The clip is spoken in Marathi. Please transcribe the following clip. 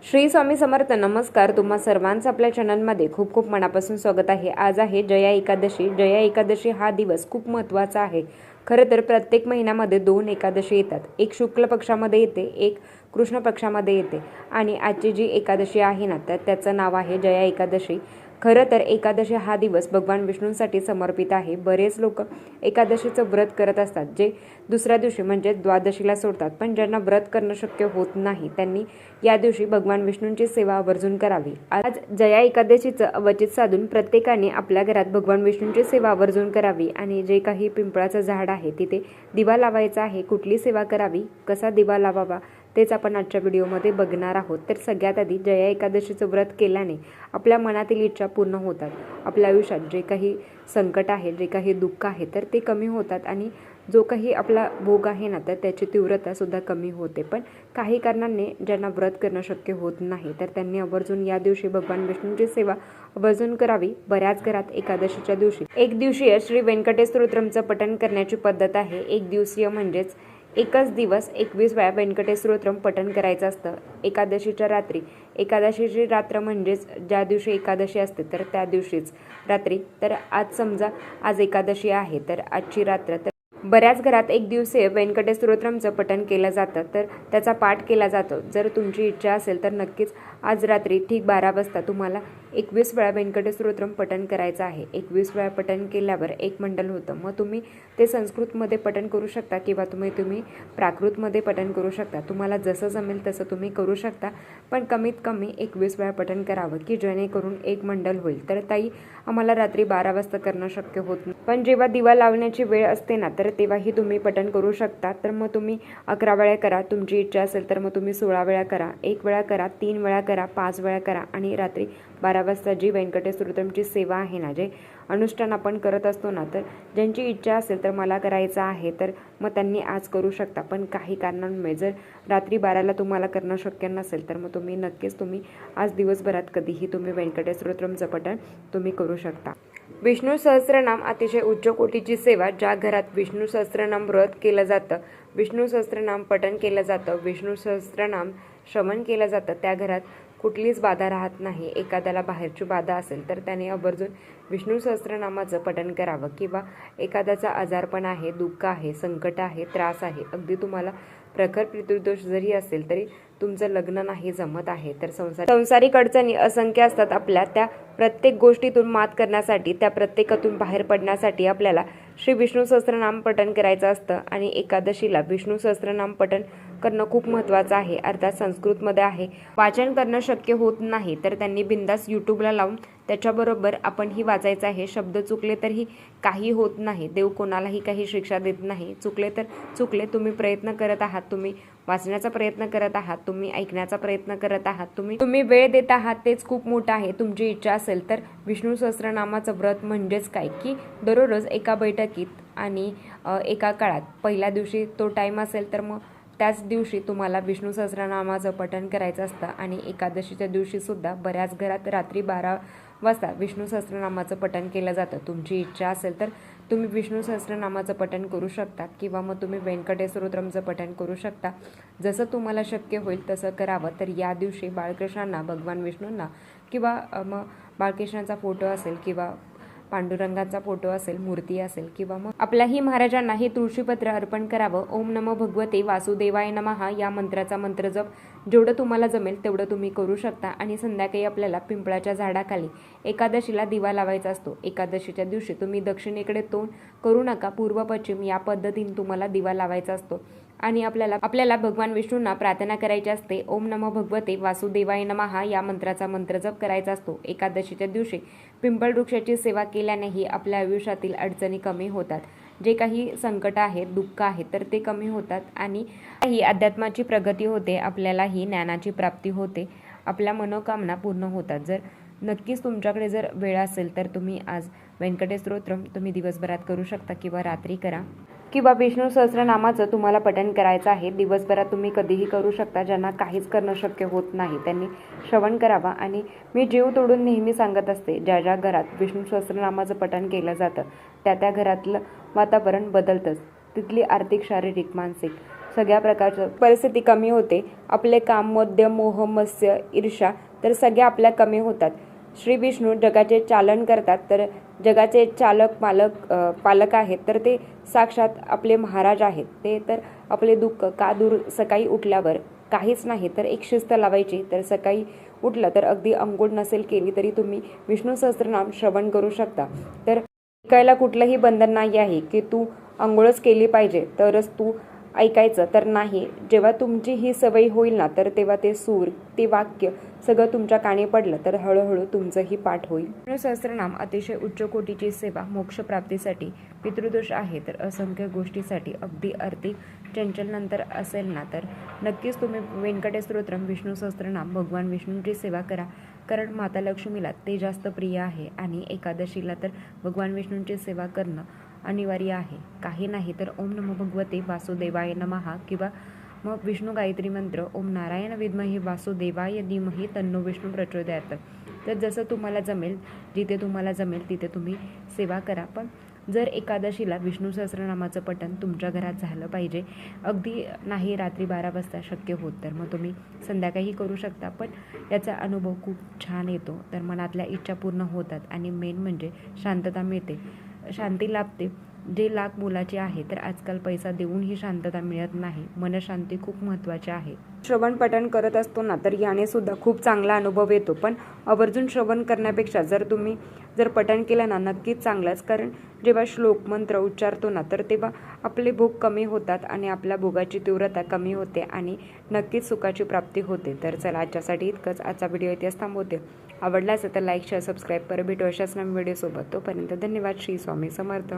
श्री स्वामी समर्थ. नमस्कार. तुम्हा सर्वांचं आपल्या चॅनलमध्ये खूप खूप मनापासून स्वागत आहे. आज आहे जया एकादशी. जया एकादशी हा दिवस खूप महत्त्वाचा आहे. खरं तर प्रत्येक महिन्यामध्ये 2 एकादशी येतात. एक शुक्ल पक्षामध्ये येते, एक कृष्ण पक्षामध्ये येते. आणि आजची जी एकादशी आहे ना, तर त्याचं नाव आहे जया एकादशी. खरं तर एकादशी हा दिवस भगवान विष्णूंसाठी समर्पित आहे. बरेच लोक एकादशीचं व्रत करत असतात, जे दुसऱ्या दिवशी म्हणजे द्वादशीला सोडतात. पण ज्यांना व्रत करणं शक्य होत नाही, त्यांनी या दिवशी भगवान विष्णूंची सेवा आवर्जून करावी. आज जया एकादशीचं अवचित साधून प्रत्येकाने आपल्या घरात भगवान विष्णूंची सेवा आवर्जून करावी. आणि जे काही पिंपळाचं झाड आहे तिथे दिवा लावायचा आहे. कुठली सेवा करावी, कसा दिवा लावावा, तेच आपण आजच्या व्हिडिओमध्ये बघणार आहोत. तर सगळ्यात आधी जया एकादशीचं व्रत केल्याने आपल्या मनातील इच्छा पूर्ण होतात. आपल्या आयुष्यात जे काही संकट आहे, जे काही दुःख आहे, तर ते कमी होतात. आणि जो काही आपला भोग आहे ना, तर त्याची तीव्रतासुद्धा कमी होते. पण काही कारणांनी ज्यांना व्रत करणं शक्य होत नाही, तर त्यांनी आवर्जून या दिवशी भगवान विष्णूंची सेवा आवर्जून करावी. बऱ्याच घरात एकादशीच्या दिवशी एक दिवसीय श्री व्यंकटेश स्तोत्रमचं पठण करण्याची पद्धत आहे. एक दिवसीय म्हणजेच एकच दिवस 21 वेळा व्यंकटेश स्तोत्रम पठण करायचं असतं एकादशीच्या रात्री. एकादशीची रात्र म्हणजेच ज्या दिवशी एकादशी असते तर त्या दिवशीच रात्री. तर आज समजा आज एकादशी आहे, तर आजची रात्र तर बऱ्याच घरात एक दिवसीय व्यंकटेश स्तोत्रमचं पठण केलं जातं, तर त्याचा पाठ केला जातो. जर तुमची इच्छा असेल तर नक्कीच आज रात्री ठीक 12 वाजता तुम्हाला 21 वेळा व्यंकटेश स्तोत्रम पठण करायचं आहे. 21 वेळा पठण केल्यावर एक मंडल होतं. मग तुम्ही ते संस्कृतमध्ये पठण करू शकता किंवा तुम्ही प्राकृतमध्ये पठण करू शकता. तुम्हाला जसं जमेल तसं तुम्ही करू शकता. पण कमीत कमी 21 वेळा पठण करावं, की जेणेकरून एक मंडल होईल. तर ताई, आम्हाला रात्री 12 वाजता करणं शक्य होत नाही, पण जेव्हा दिवा लावण्याची वेळ असते ना, तर तेव्हाही तुम्ही पठण करू शकता. तर मग तुम्ही 11 वेळा करा. तुमची इच्छा असेल तर मग तुम्ही 16 वेळा करा, 1 वेळा करा, 3 वेळा करा, 5 वेळा करा. आणि रात्री 12 वाजता जी व्यंकटेश स्तोत्रमची सेवा आहे ना, जे अनुष्ठान आपण करत असतो ना, तर ज्यांची इच्छा असेल तर मला करायचं आहे, तर मग त्यांनी आज करू शकता. पण काही कारणांमुळे जर रात्री 12ला तुम्हाला करणं शक्य नसेल, तर मग तुम्ही नक्कीच आज दिवसभरात कधीही तुम्ही व्यंकटेश स्तोत्रमचं पठण तुम्ही करू शकता. विष्णू सहस्त्रनाम अतिशय उच्च कोटीची सेवा. ज्या घरात विष्णू सहस्त्रनाम व्रत केलं जातं, विष्णू सहस्त्रनाम पठण केलं जातं, विष्णू सहस्त्रनाम श्रवण केलं जातं, त्या घरात कुठलीच बाधा राहत नाही. एखाद्याला बाहेरची बाधा असेल तर त्याने आवर्जून विष्णू सहस्त्रनामाचं पठण करावं. किंवा एखाद्याचा आजारपण आहे, दुःख आहे, संकट आहे, त्रास आहे, अगदी तुम्हाला प्रखर पितृदोष जरी असेल तरी तुमचं लग्न नाही जमत आहे, तर संसारिक अडचणी असंख्य असतात आपल्या. त्या प्रत्येक गोष्टीतून मात करण्यासाठी, त्या प्रत्येकातून बाहेर पडण्यासाठी आपल्याला श्री विष्णू सहस्त्रनाम पठण करायचं असतं. आणि एकादशीला विष्णू सहस्त्रनाम पठण करणं खूप महत्त्वाचं आहे. अर्थात संस्कृतमध्ये आहे. वाचन करणं शक्य होत नाही तर त्यांनी बिंदास यूट्यूबला लावून त्याच्याबरोबर आपणही वाचायचं आहे. शब्द चुकले तरीही काही होत नाही. देव कोणालाही काही शिक्षा देत नाही. चुकले तर चुकले. तुम्ही प्रयत्न करत आहात, तुम्ही वाचण्याचा प्रयत्न करत आहात, तुम्ही ऐकण्याचा प्रयत्न करत आहात, तुम्ही वेळ देत आहात, तेच खूप मोठं आहे. तुमची इच्छा असेल तर विष्णू सहस्त्रनामाचं व्रत म्हणजेच काय, की दररोज एका बैठकीत आणि एका काळात पहिल्या दिवशी तो टाईम असेल तर मग त्याच दिवशी तुम्हाला विष्णू सहस्त्रनामाचं पठण करायचं असतं. आणि एकादशीच्या दिवशीसुद्धा बऱ्याच घरात रात्री 12 वाजता विष्णू सहस्त्रनामाचं पठण केलं जातं. तुमची इच्छा असेल तर तुम्ही विष्णू सहस्त्रनामाचं पठण करू शकता किंवा मग तुम्ही व्यंकटेश स्तोत्रमचं पठण करू शकता. जसं तुम्हाला शक्य होईल तसं करावं. तर या दिवशी बाळकृष्णांना, भगवान विष्णूंना किंवा मग बाळकृष्णाचा फोटो असेल किंवा पांडुरंगाचा फोटो असेल, मूर्ती असेल, किंवा मग आपल्याही महाराजांना हे तुळशीपत्र अर्पण करावं. ओम नमो भगवते वासुदेवाय नमः या मंत्राचा मंत्रजप जेवढं तुम्हाला जमेल तेवढं तुम्ही करू शकता. आणि संध्याकाळी आपल्याला पिंपळाच्या झाडाखाली एकादशीला दिवा लावायचा असतो. एकादशीच्या दिवशी तुम्ही दक्षिणेकडे तोंड करू नका, पूर्व पश्चिम या पद्धतीने तुम्हाला दिवा लावायचा असतो. आणि आपल्याला भगवान विष्णूंना प्रार्थना करायची असते. ओम नमो भगवते वासुदेवाय नमः या मंत्राचा मंत्रजप करायचा असतो. एकादशीच्या दिवशी पिंपळ वृक्षाची सेवा केल्यानेही आपल्या आयुष्यातील अडचणी कमी होतात. जे काही संकट आहेत, दुःख आहेत, तर ते कमी होतात. आणि ही अध्यात्माची प्रगती होते, आपल्यालाही ज्ञानाची प्राप्ती होते, आपल्या मनोकामना पूर्ण होतात. जर नक्कीच तुमच्याकडे जर वेळ असेल तर तुम्ही आज व्यंकटेश स्तोत्रम तुम्ही दिवसभरात करू शकता किंवा रात्री करा. किंवा विष्णू सहस्त्रनामाचं तुम्हाला पठण करायचं आहे. दिवसभरात तुम्ही कधीही करू शकता. ज्यांना काहीच करणं शक्य होत नाही त्यांनी श्रवण करावा. आणि मी जीव तोडून नेहमी सांगत असते, ज्या ज्या घरात विष्णू सहस्त्रनामाचं पठण केलं जातं त्या घरातलं वातावरण बदलतंच. तिथली आर्थिक, शारीरिक, मानसिक सगळ्या प्रकारच्या परिस्थिती कमी होते. आपले काम, मद्य, मोह, मत्स्य, ईर्ष्या तर सगळ्या आपल्या कमी होतात. श्री विष्णू जगाचे चालन करतात, तर जगाचे पालक आहेत, तर ते साक्षात आपले महाराज आहेत. ते तर आपले दुःख का दूर सकाळी उठल्यावर काहीच नाही तर एक शिस्त लावायची. तर सकाळी उठलं तर अगदी अंघोळ नसेल केली तरी तुम्ही विष्णू सहस्त्रनाम श्रवण करू शकता. तर ऐकायला कुठलंही बंधन नाही आहे की तू अंघोळच केली पाहिजे तरच तू ऐकायचं, तर नाही. जेव्हा तुमची ही सवय होईल ना, तर तेव्हा ते सूर, ते वाक्य सगळं तुमच्या कानी पडलं तर हळूहळू तुमचंही पाठ होईल. विष्णू सहस्त्रनाम अतिशय उच्च कोटीची सेवा, मोक्षप्राप्तीसाठी, पितृदोष आहे तर असंख्य गोष्टीसाठी, अगदी आर्थिक चंचल नंतर असेल ना, तर नक्कीच तुम्ही व्यंकटेश स्तोत्रम, विष्णू सहस्त्रनाम, भगवान विष्णूंची सेवा करा. कारण माता लक्ष्मीला ते जास्त प्रिय आहे आणि एकादशीला तर भगवान विष्णूंची सेवा करणं अनिवार्य आहे. काही नाही तर ओम नमो भगवते वासुदेवाय नमः किंवा मग विष्णू गायत्री मंत्र, ओम नारायण विद्महे वासुदेवाय धीमहि तन्नो विष्णू प्रचोदयात. तर जसं तुम्हाला जमेल, जिथे तुम्हाला जमेल तिथे तुम्ही सेवा करा. पण जर एकादशीला विष्णू सहस्रनामाचं पठण तुमच्या घरात झालं पाहिजे, अगदी नाही रात्री 12 वाजता शक्य होत तर मग तुम्ही संध्याकाळी करू शकता. पण याचा अनुभव खूप छान येतो. तर मनातल्या इच्छा पूर्ण होतात आणि मेन म्हणजे शांतता मिळते, शांती लाभते. जे लाख मोलाचे आहे, तर आजकाल पैसा देऊनही शांतता मिळत नाही. मनशांती खूप महत्त्वाची आहे. श्रवण पठण करत असतो ना, तर याने सुद्धा खूप चांगला अनुभव येतो. पण आवर्जून श्रवण करण्यापेक्षा तुम्ही जर पठण केलं ना, नक्कीच चांगलंच. कारण जेव्हा श्लोक मंत्र उच्चारतो ना, तर तेव्हा आपले भोग कमी होतात आणि आपल्या भोगाची तीव्रता कमी होते आणि नक्कीच सुखाची प्राप्ती होते. तर चला, आजच्यासाठी इतकंच. आजचा व्हिडिओ इथेच थांबवते. आवडला असेल तर लाईक, शेअर, सबस्क्राईब करा. भेटू अशाच नवीन व्हिडिओसोबत. तोपर्यंत धन्यवाद. श्री स्वामी समर्थ.